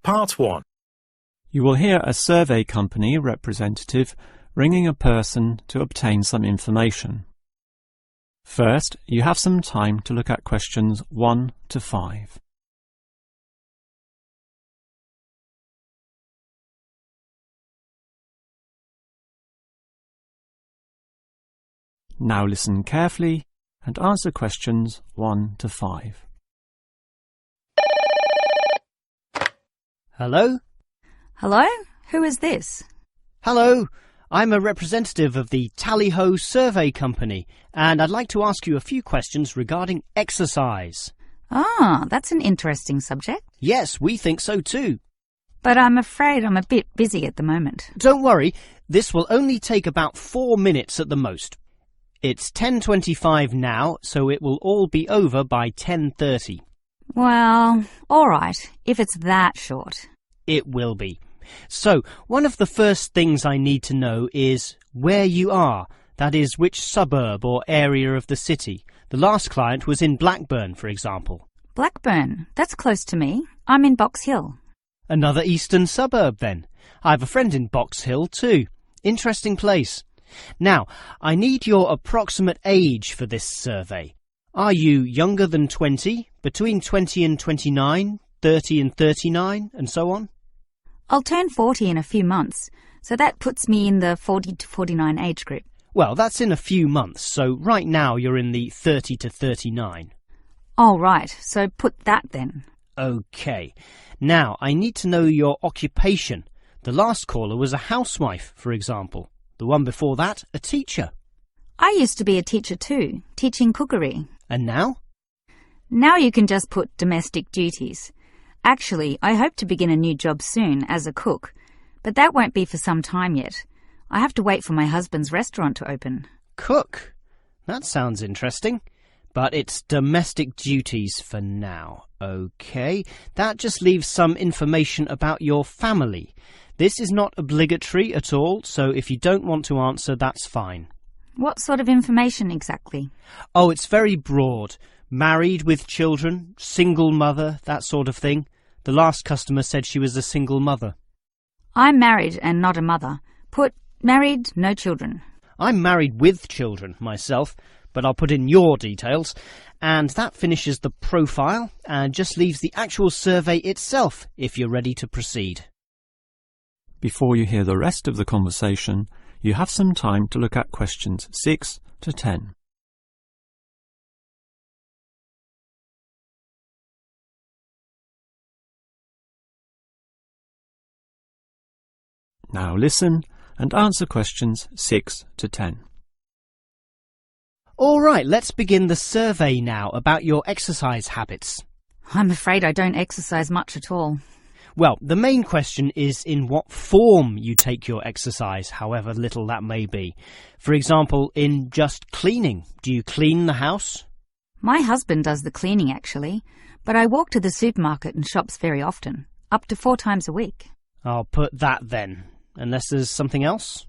Part 1. You will hear a survey company representative ringing a person to obtain some information. First, you have some time to look at questions 1 to 5. Now listen carefully and answer questions 1 to 5. Hello? Hello? Who is this? Hello, I'm a representative of the Tally-Ho Survey Company, and I'd like to ask you a few questions regarding exercise. Ah, that's an interesting subject. Yes, we think so too. But I'm afraid I'm a bit busy at the moment. Don't worry, this will only take about 4 minutes at the most. It's 10:25 now, so it will all be over by 10:30. Well, all right, if it's that short. It will be. So, one of the first things I need to know is where you are. That is, which suburb or area of the city. The last client was in Blackburn, for example. Blackburn, that's close to me. I'm in Box Hill. Another eastern suburb, then. I have a friend in Box Hill, too. Interesting place. Now, I need your approximate age for this survey. Are you younger than 20, between 20 and 29, 30 and 39, and so on? I'll turn 40 in a few months, so that puts me in the 40 to 49 age group. Well, that's in a few months, so right now you're in the 30 to 39. Oh, right, so put that then. OK. Now, I need to know your occupation. The last caller was a housewife, for example. The one before that, a teacher. I used to be a teacher too, teaching cookery. And now? Now you can just put domestic duties. Actually, I hope to begin a new job soon as a cook, but that won't be for some time yet. I have to wait for my husband's restaurant to open. Cook? That sounds interesting. But it's domestic duties for now. OK. That just leaves some information about your family. This is not obligatory at all, so if you don't want to answer, that's fine. What sort of information exactly? Oh, it's very broad. Married with children, single mother, that sort of thing. The last customer said she was a single mother. I'm married and not a mother. Put married, no children. I'm married with children myself, but I'll put in your details. And that finishes the profile and just leaves the actual survey itself if you're ready to proceed. Before you hear the rest of the conversation, you have some time to look at questions 6 to 10. Now listen and answer questions 6 to 10. All right, let's begin the survey now about your exercise habits. I'm afraid I don't exercise much at all. Well, the main question is in what form you take your exercise, however little that may be. For example, in just cleaning. Do you clean the house? My husband does the cleaning, actually, but I walk to the supermarket and shops very often, up to 4 times a week. I'll put that then, unless there's something else.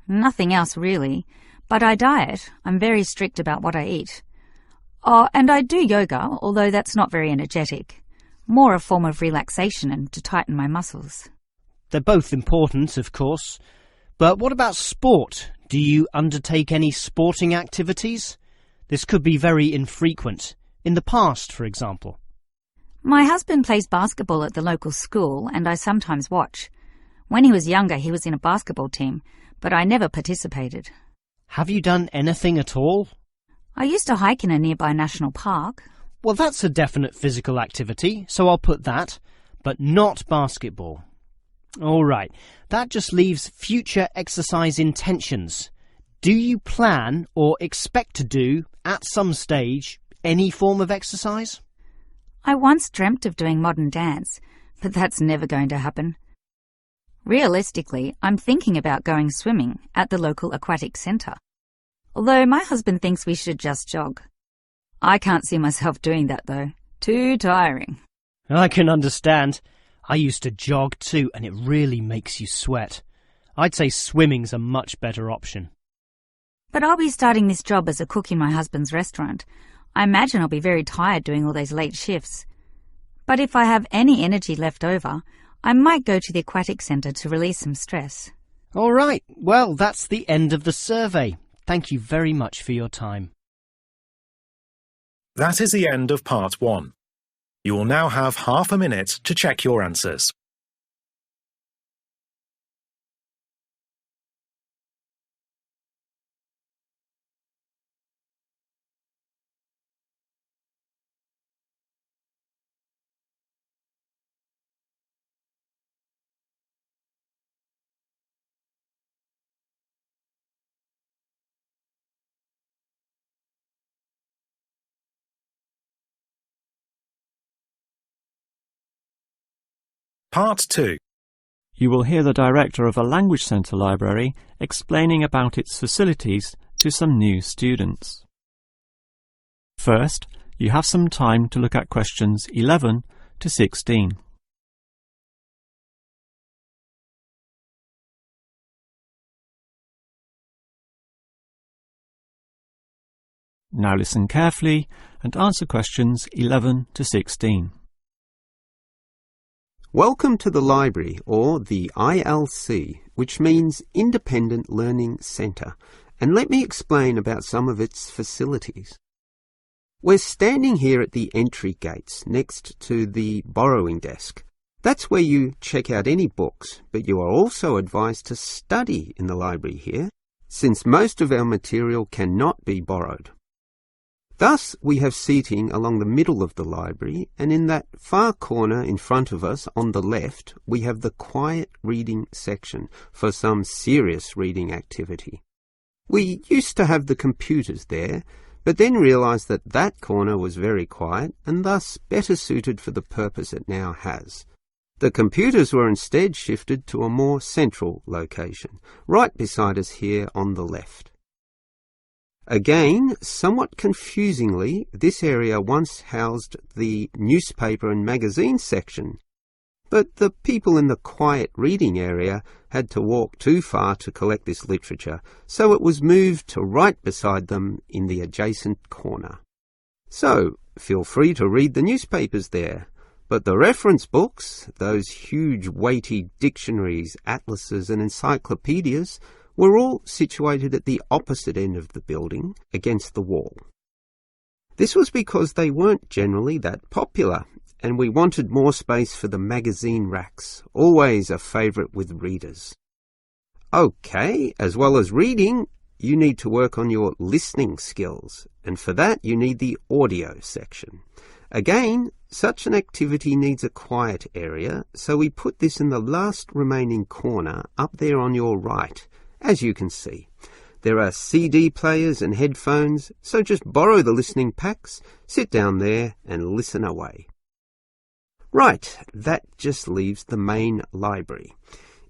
Nothing else, really. But I diet. I'm very strict about what I eat. Oh, and I do yoga, although that's not very energetic. More a form of relaxation and to tighten my muscles. They're both important, of course. But what about sport? Do you undertake any sporting activities? This could be very infrequent. In the past, for example. My husband plays basketball at the local school, and I sometimes watch. When he was younger, he was in a basketball team, but I never participated. Have you done anything at all? I used to hike in a nearby national park. Well, that's a definite physical activity, so I'll put that, but not basketball. All right, that just leaves future exercise intentions. Do you plan or expect to do, at some stage, any form of exercise? I once dreamt of doing modern dance, but that's never going to happen. Realistically, I'm thinking about going swimming at the local aquatic centre. Although my husband thinks we should just jog. I can't see myself doing that, though. Too tiring. I can understand. I used to jog too, and it really makes you sweat. I'd say swimming's a much better option. But I'll be starting this job as a cook in my husband's restaurant. I imagine I'll be very tired doing all those late shifts. But if I have any energy left over, I might go to the aquatic centre to release some stress. All right, well, that's the end of the survey. Thank you very much for your time. That is the end of part 1. You will now have half a minute to check your answers. Part 2. You will hear the director of a language centre library explaining about its facilities to some new students. First, you have some time to look at questions 11 to 16. Now listen carefully and answer questions 11 to 16. Welcome to the library, or the ILC, which means Independent Learning Centre, and let me explain about some of its facilities. We're standing here at the entry gates next to the borrowing desk. That's where you check out any books, but you are also advised to study in the library here, since most of our material cannot be borrowed. Thus, we have seating along the middle of the library, and in that far corner in front of us on the left, we have the quiet reading section for some serious reading activity. We used to have the computers there, but then realised that that corner was very quiet and thus better suited for the purpose it now has. The computers were instead shifted to a more central location, right beside us here on the left. Again, somewhat confusingly, this area once housed the newspaper and magazine section, but the people in the quiet reading area had to walk too far to collect this literature, so it was moved to right beside them in the adjacent corner. So, feel free to read the newspapers there, but the reference books, those huge weighty dictionaries, atlases and encyclopedias, were all situated at the opposite end of the building, against the wall. This was because they weren't generally that popular, and we wanted more space for the magazine racks, always a favourite with readers. OK, as well as reading, you need to work on your listening skills, and for that you need the audio section. Again, such an activity needs a quiet area, so we put this in the last remaining corner up there on your right. As you can see, there are CD players and headphones, so just borrow the listening packs, sit down there and listen away. Right, that just leaves the main library.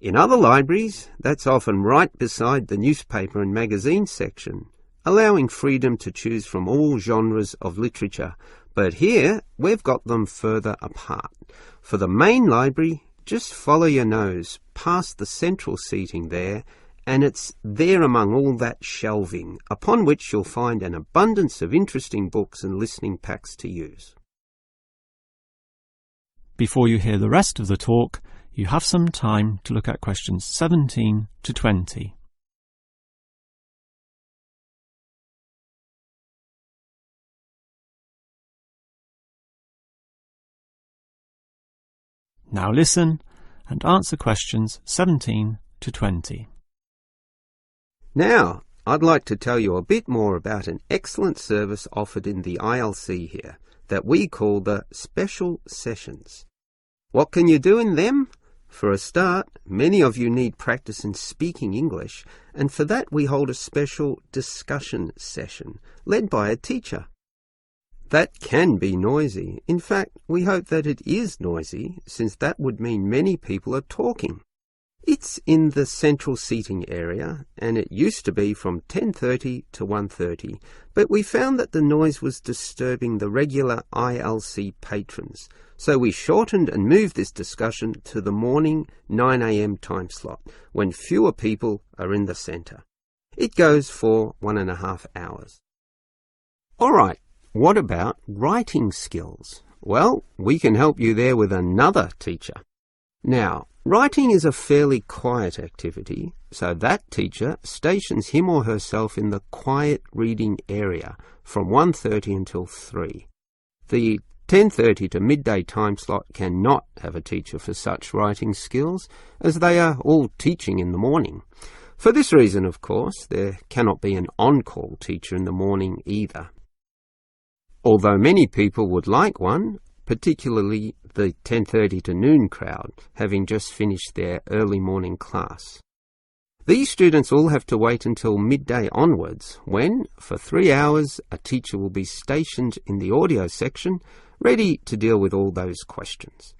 In other libraries, that's often right beside the newspaper and magazine section, allowing freedom to choose from all genres of literature, but here we've got them further apart. For the main library, just follow your nose past the central seating there, and it's there among all that shelving, upon which you'll find an abundance of interesting books and listening packs to use. Before you hear the rest of the talk, you have some time to look at questions 17 to 20. Now listen and answer questions 17 to 20. Now, I'd like to tell you a bit more about an excellent service offered in the ILC here that we call the Special Sessions. What can you do in them? For a start, many of you need practice in speaking English, and for that we hold a special discussion session led by a teacher. That can be noisy. In fact, we hope that it is noisy, since that would mean many people are talking. It's in the central seating area, and it used to be from 10:30 to 1:30, but we found that the noise was disturbing the regular ILC patrons, so we shortened and moved this discussion to the morning 9 a.m. time slot, when fewer people are in the centre. It goes for 1.5 hours. All right, what about writing skills? Well, we can help you there with another teacher. Now, writing is a fairly quiet activity, so that teacher stations him or herself in the quiet reading area from 1:30 until 3. The 10:30 to midday time slot cannot have a teacher for such writing skills, as they are all teaching in the morning. For this reason, of course, there cannot be an on-call teacher in the morning either. Although many people would like one, particularly the 10:30 to noon crowd, having just finished their early morning class. These students all have to wait until midday onwards, when, for 3 hours, a teacher will be stationed in the audio section, ready to deal with all those questions.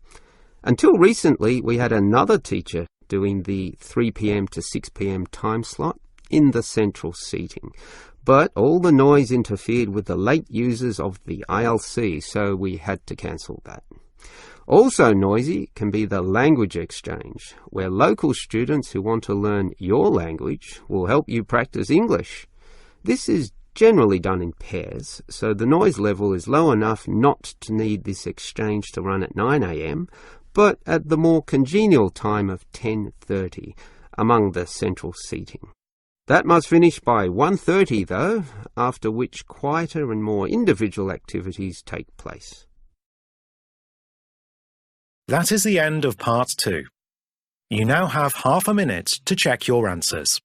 Until recently, we had another teacher doing the 3 p.m. to 6 p.m. time slot in the central seating. But all the noise interfered with the late users of the IELTS, so we had to cancel that. Also noisy can be the language exchange, where local students who want to learn your language will help you practice English. This is generally done in pairs, so the noise level is low enough not to need this exchange to run at 9 a.m, but at the more congenial time of 10:30 among the central seating. That must finish by 1:30 though, after which quieter and more individual activities take place. That is the end of part 2. You now have half a minute to check your answers.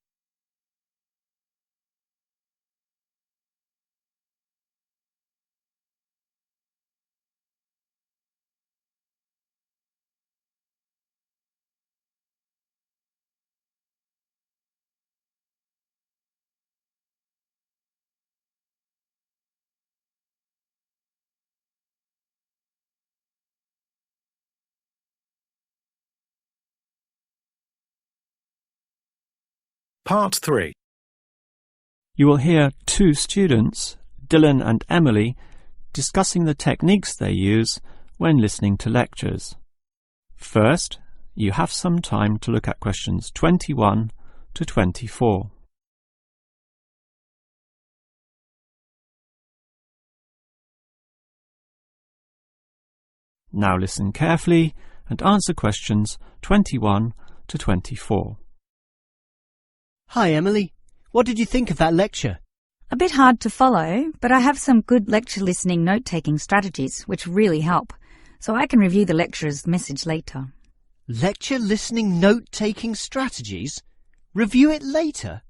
Part 3. You will hear two students, Dylan and Emily, discussing the techniques they use when listening to lectures. First, you have some time to look at questions 21 to 24. Now listen carefully and answer questions 21 to 24. Hi, Emily. What did you think of that lecture? A bit hard to follow, but I have some good lecture listening note-taking strategies which really help, so I can review the lecturer's message later. Lecture listening note-taking strategies? Review it later?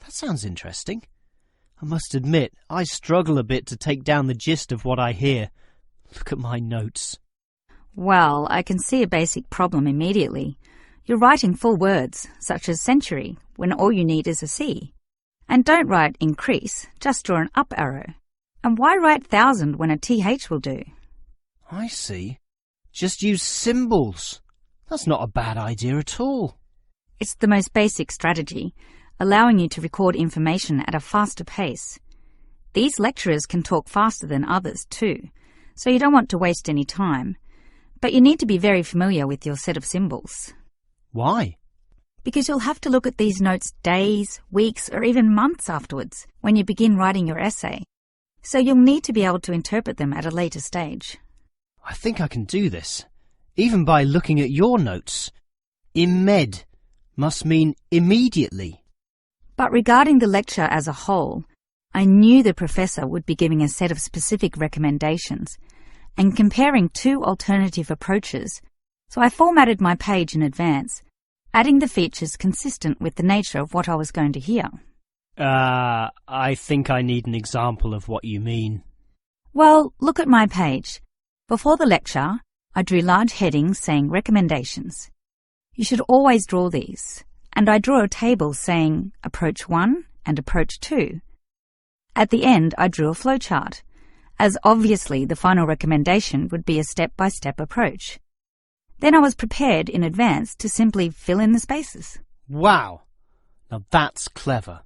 That sounds interesting. I must admit, I struggle a bit to take down the gist of what I hear. Look at my notes. Well, I can see a basic problem immediately. You're writing full words, such as century, when all you need is a C. And don't write increase, just draw an up arrow. And why write thousand when a TH will do? I see. Just use symbols. That's not a bad idea at all. It's the most basic strategy, allowing you to record information at a faster pace. These lecturers can talk faster than others too, so you don't want to waste any time. But you need to be very familiar with your set of symbols. Why? Because you'll have to look at these notes days, weeks, or even months afterwards when you begin writing your essay. So you'll need to be able to interpret them at a later stage. I think I can do this, even by looking at your notes. Imed must mean immediately. But regarding the lecture as a whole, I knew the professor would be giving a set of specific recommendations and comparing two alternative approaches, so I formatted my page in advance, adding the features consistent with the nature of what I was going to hear. I think I need an example of what you mean. Well, look at my page. Before the lecture, I drew large headings saying recommendations. You should always draw these, and I draw a table saying approach 1 and approach 2. At the end, I drew a flowchart, as obviously the final recommendation would be a step-by-step approach. Then I was prepared in advance to simply fill in the spaces. Wow! Now that's clever.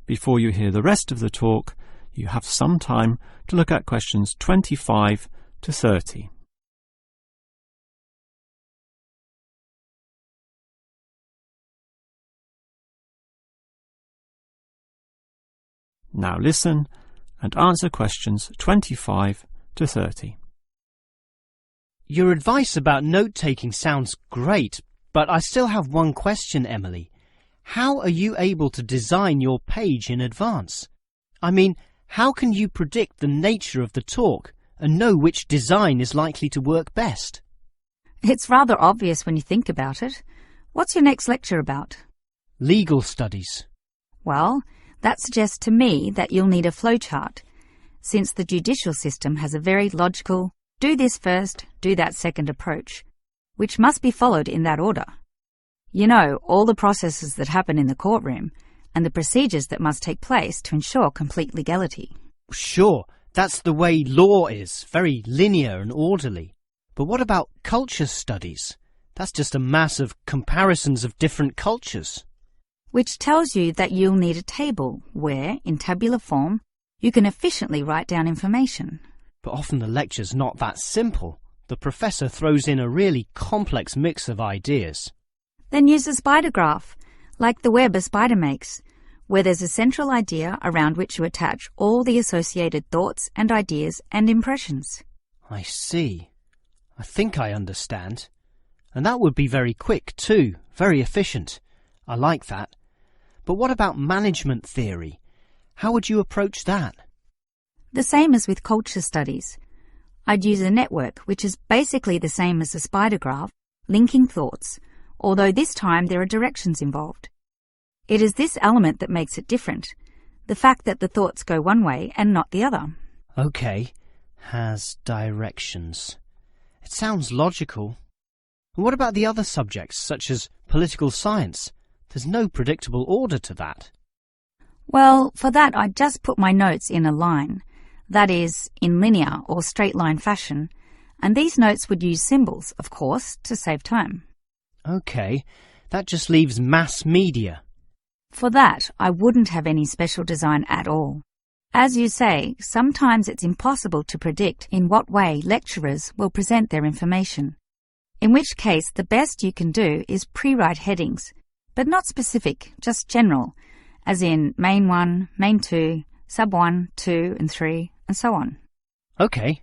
Before you hear the rest of the talk, you have some time to look at questions 25 to 30. Now listen and answer questions 25 to 30. Your advice about note-taking sounds great, but I still have one question, Emily. How are you able to design your page in advance? I mean, how can you predict the nature of the talk and know which design is likely to work best? It's rather obvious when you think about it. What's your next lecture about? Legal studies. Well, that suggests to me that you'll need a flowchart, since the judicial system has a very logical, do this first, do that second approach, which must be followed in that order. You know, all the processes that happen in the courtroom and the procedures that must take place to ensure complete legality. Sure, that's the way law is, very linear and orderly. But what about culture studies? That's just a mass of comparisons of different cultures. Which tells you that you'll need a table where, in tabular form, you can efficiently write down information. But often the lecture's not that simple. The professor throws in a really complex mix of ideas. Then use a spider graph, like the web a spider makes, where there's a central idea around which you attach all the associated thoughts and ideas and impressions. I see. I think I understand. And that would be very quick too, very efficient. I like that. But what about management theory? How would you approach that? The same as with culture studies. I'd use a network, which is basically the same as a spider graph, linking thoughts, although this time there are directions involved. It is this element that makes it different, the fact that the thoughts go one way and not the other. Okay, has directions. It sounds logical. And what about the other subjects, such as political science? There's no predictable order to that. Well, for that I'd just put my notes in a line, that is, in linear or straight line fashion, and these notes would use symbols, of course, to save time. Okay, that just leaves mass media. For that, I wouldn't have any special design at all. As you say, sometimes it's impossible to predict in what way lecturers will present their information, in which case the best you can do is pre-write headings, but not specific, just general, as in Main 1, Main 2, Sub 1, 2 and 3, and so on. Okay.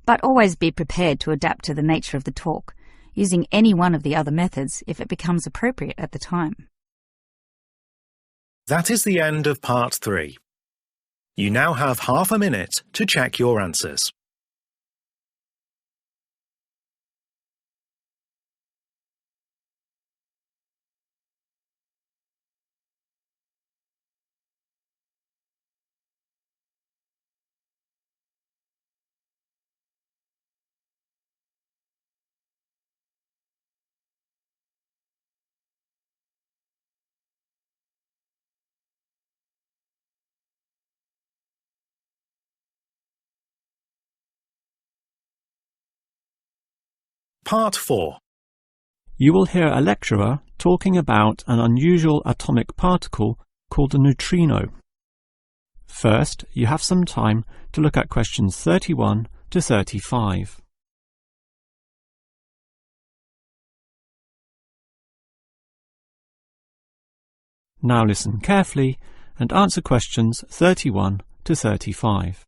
But always be prepared to adapt to the nature of the talk, using any one of the other methods if it becomes appropriate at the time. That is the end of part 3. You now have half a minute to check your answers. Part 4. You will hear a lecturer talking about an unusual atomic particle called a neutrino. First, you have some time to look at questions 31 to 35. Now listen carefully and answer questions 31 to 35.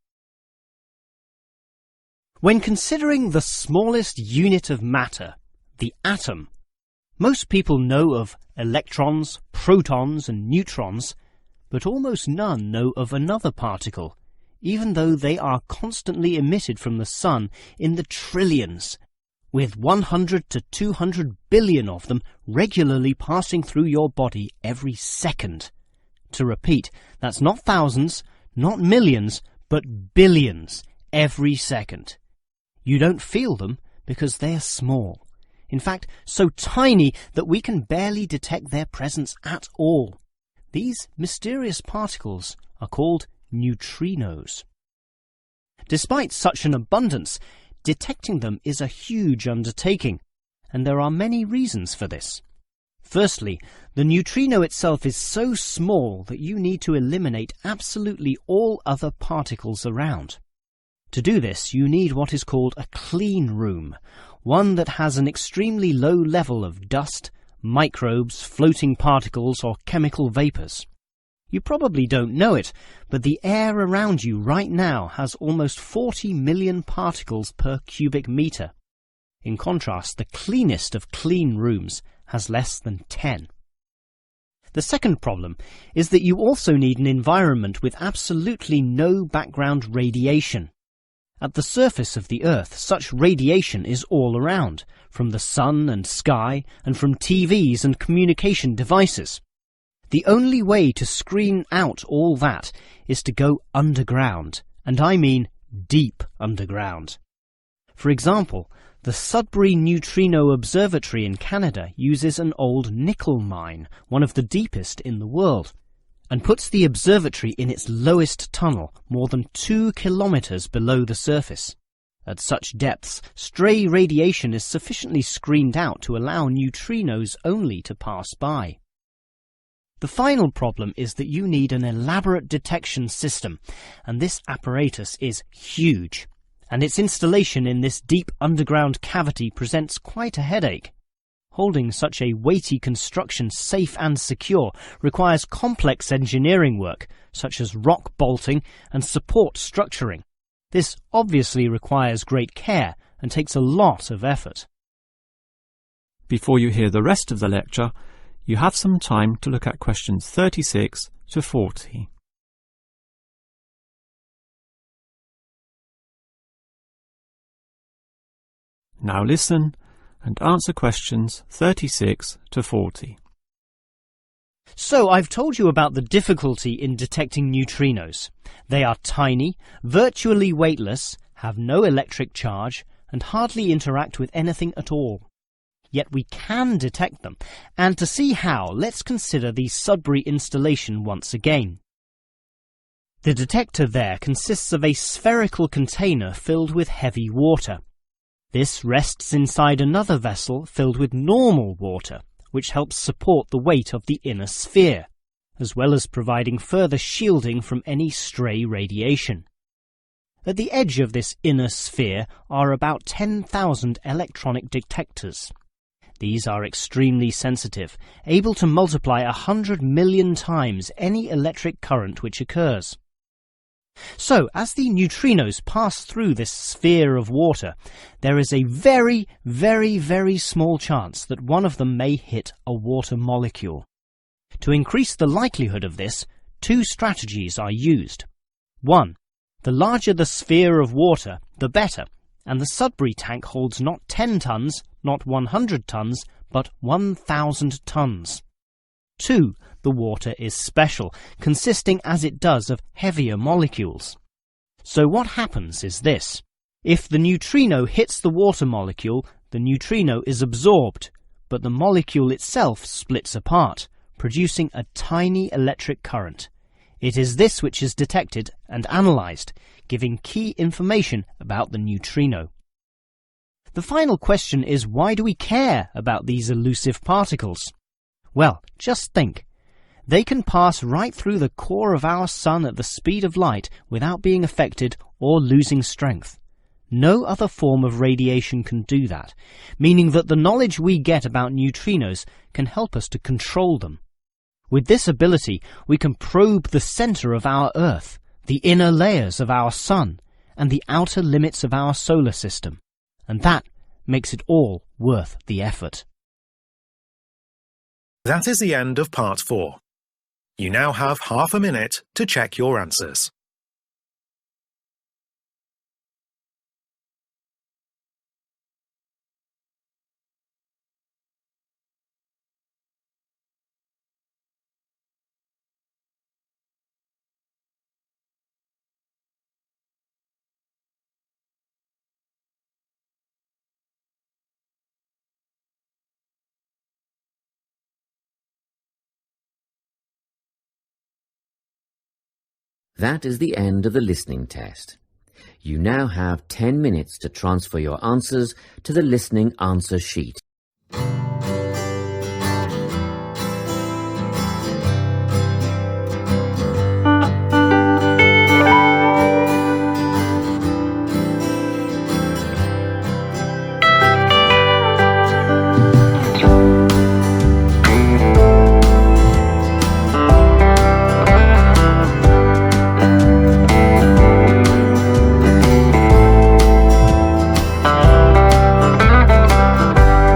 When considering the smallest unit of matter, the atom, most people know of electrons, protons and neutrons, but almost none know of another particle, even though they are constantly emitted from the sun in the trillions, with 100 to 200 billion of them regularly passing through your body every second. To repeat, that's not thousands, not millions, but billions every second. You don't feel them because they are small. In fact, so tiny that we can barely detect their presence at all. These mysterious particles are called neutrinos. Despite such an abundance, detecting them is a huge undertaking, and there are many reasons for this. Firstly, the neutrino itself is so small that you need to eliminate absolutely all other particles around. To do this, you need what is called a clean room, one that has an extremely low level of dust, microbes, floating particles, or chemical vapors. You probably don't know it, but the air around you right now has almost 40 million particles per cubic meter. In contrast, the cleanest of clean rooms has less than 10. The second problem is that you also need an environment with absolutely no background radiation. At the surface of the Earth, such radiation is all around, from the sun and sky, and from TVs and communication devices. The only way to screen out all that is to go underground, and I mean deep underground. For example, the Sudbury Neutrino Observatory in Canada uses an old nickel mine, one of the deepest in the world, and puts the observatory in its lowest tunnel, more than 2 kilometers below the surface. At such depths, stray radiation is sufficiently screened out to allow neutrinos only to pass by. The final problem is that you need an elaborate detection system, and this apparatus is huge, and its installation in this deep underground cavity presents quite a headache. Holding such a weighty construction safe and secure requires complex engineering work, such as rock bolting and support structuring. This obviously requires great care and takes a lot of effort. Before you hear the rest of the lecture, you have some time to look at questions 36 to 40. Now listen and answer questions 36 to 40. So I've told you about the difficulty in detecting neutrinos. They are tiny, virtually weightless, have no electric charge, and hardly interact with anything at all. Yet we can detect them, and to see how, let's consider the Sudbury installation once again. The detector there consists of a spherical container filled with heavy water. This rests inside another vessel filled with normal water, which helps support the weight of the inner sphere, as well as providing further shielding from any stray radiation. At the edge of this inner sphere are about 10,000 electronic detectors. These are extremely sensitive, able to multiply 100 million times any electric current which occurs. So, as the neutrinos pass through this sphere of water, there is a very, very, very small chance that one of them may hit a water molecule. To increase the likelihood of this, 2 strategies are used. 1. The larger the sphere of water, the better, and the Sudbury tank holds not 10 tons, not 100 tons, but 1,000 tons. 2. The water is special, consisting as it does of heavier molecules. So what happens is this. If the neutrino hits the water molecule, the neutrino is absorbed, but the molecule itself splits apart, producing a tiny electric current. It is this which is detected and analyzed, giving key information about the neutrino. The final question is, why do we care about these elusive particles? Well, just think. They can pass right through the core of our sun at the speed of light without being affected or losing strength. No other form of radiation can do that, meaning that the knowledge we get about neutrinos can help us to control them. With this ability, we can probe the center of our Earth, the inner layers of our sun, and the outer limits of our solar system. And that makes it all worth the effort. That is the end of part 4. You now have half a minute to check your answers. That is the end of the listening test. You now have 10 minutes to transfer your answers to the listening answer sheet.